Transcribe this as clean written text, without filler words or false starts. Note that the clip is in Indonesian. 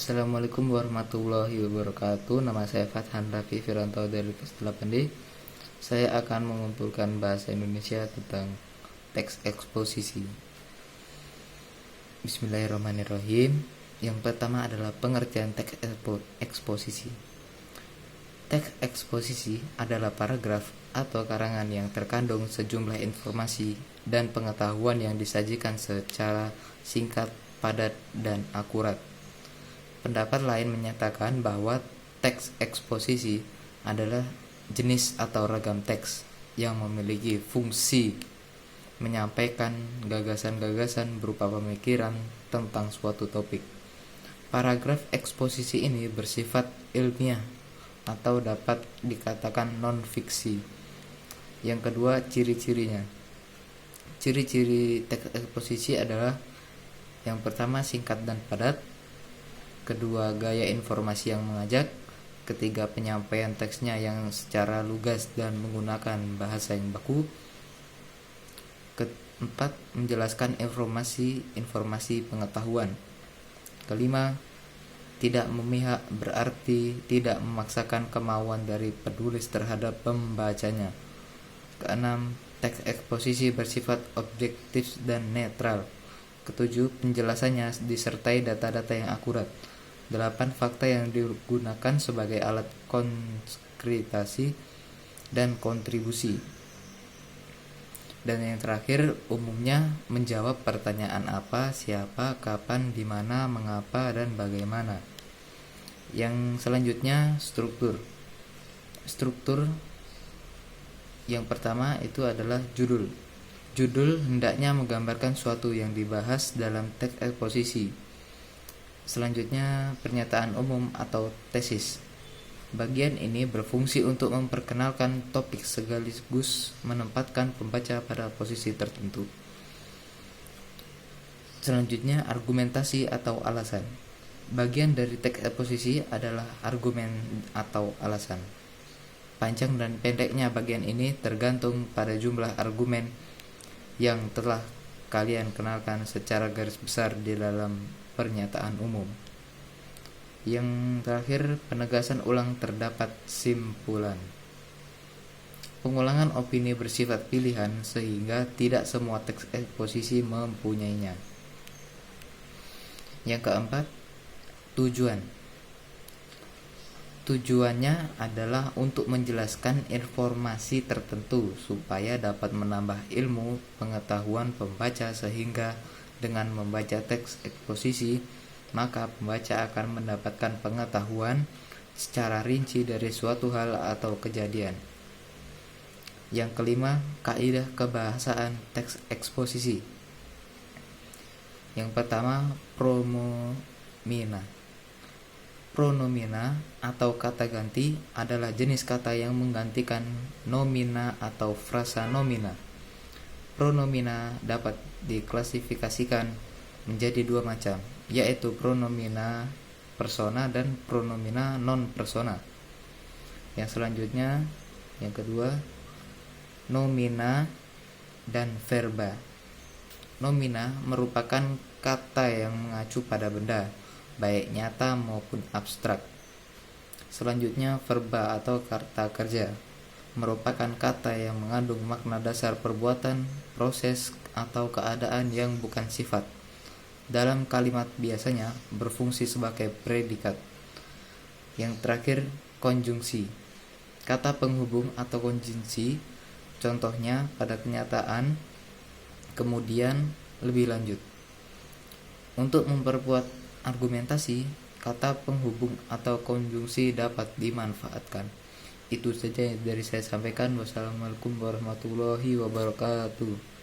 Assalamualaikum warahmatullahi wabarakatuh. Nama saya Fathan Raffi Firanto dari kelas 8D. Saya akan mengumpulkan bahasa Indonesia tentang teks eksposisi. Bismillahirrahmanirrahim. Yang pertama adalah pengertian teks eksposisi. Teks eksposisi adalah paragraf atau karangan yang terkandung sejumlah informasi dan pengetahuan yang disajikan secara singkat, padat, dan akurat. Pendapat lain menyatakan bahwa teks eksposisi adalah jenis atau ragam teks yang memiliki fungsi menyampaikan gagasan-gagasan berupa pemikiran tentang suatu topik. Paragraf eksposisi ini bersifat ilmiah atau dapat dikatakan non-fiksi. Yang kedua, ciri-cirinya. Ciri-ciri teks eksposisi adalah yang pertama, singkat dan padat. Kedua, gaya informasi yang mengajak. Ketiga, penyampaian teksnya yang secara lugas dan menggunakan bahasa yang baku. Keempat, menjelaskan informasi pengetahuan. Kelima, tidak memihak, berarti tidak memaksakan kemauan dari penulis terhadap pembacanya. Keenam, teks eksposisi bersifat objektif dan netral. Ketujuh, penjelasannya disertai data-data yang akurat. 8. Fakta yang digunakan sebagai alat konkretasi dan kontribusi. Dan yang terakhir, umumnya menjawab pertanyaan apa, siapa, kapan, di mana, mengapa, dan bagaimana. Yang selanjutnya, struktur. Struktur yang pertama itu adalah judul. Judul hendaknya menggambarkan suatu yang dibahas dalam teks eksposisi. Selanjutnya, pernyataan umum atau tesis. Bagian ini berfungsi untuk memperkenalkan topik sekaligus menempatkan pembaca pada posisi tertentu. Selanjutnya, argumentasi atau alasan. Bagian dari teks eksposisi adalah argumen atau alasan. Panjang dan pendeknya bagian ini tergantung pada jumlah argumen yang telah kalian kenalkan secara garis besar di dalam pernyataan umum. Yang terakhir, penegasan ulang terdapat simpulan. Pengulangan opini bersifat pilihan sehingga tidak semua teks eksposisi mempunyainya. Yang keempat, tujuan. Tujuannya adalah untuk menjelaskan informasi tertentu supaya dapat menambah ilmu pengetahuan pembaca, sehingga dengan membaca teks eksposisi, maka pembaca akan mendapatkan pengetahuan secara rinci dari suatu hal atau kejadian. Yang kelima, kaidah kebahasaan teks eksposisi. Yang pertama, pronomina. Pronomina atau kata ganti adalah jenis kata yang menggantikan nomina atau frasa nomina. Pronomina dapat diklasifikasikan menjadi dua macam, yaitu pronomina persona dan pronomina non-persona. Yang selanjutnya, yang kedua, nomina dan verba. Nomina merupakan kata yang mengacu pada benda, baik nyata maupun abstrak. Selanjutnya, verba atau kata kerja merupakan kata yang mengandung makna dasar perbuatan, proses, atau keadaan yang bukan sifat. Dalam kalimat biasanya berfungsi sebagai predikat. Yang terakhir, konjungsi. Kata penghubung atau konjungsi, contohnya pada kenyataan, kemudian, lebih lanjut. Untuk memperkuat argumentasi, kata penghubung atau konjungsi dapat dimanfaatkan. Itu saja yang dari saya sampaikan. Wassalamualaikum warahmatullahi wabarakatuh.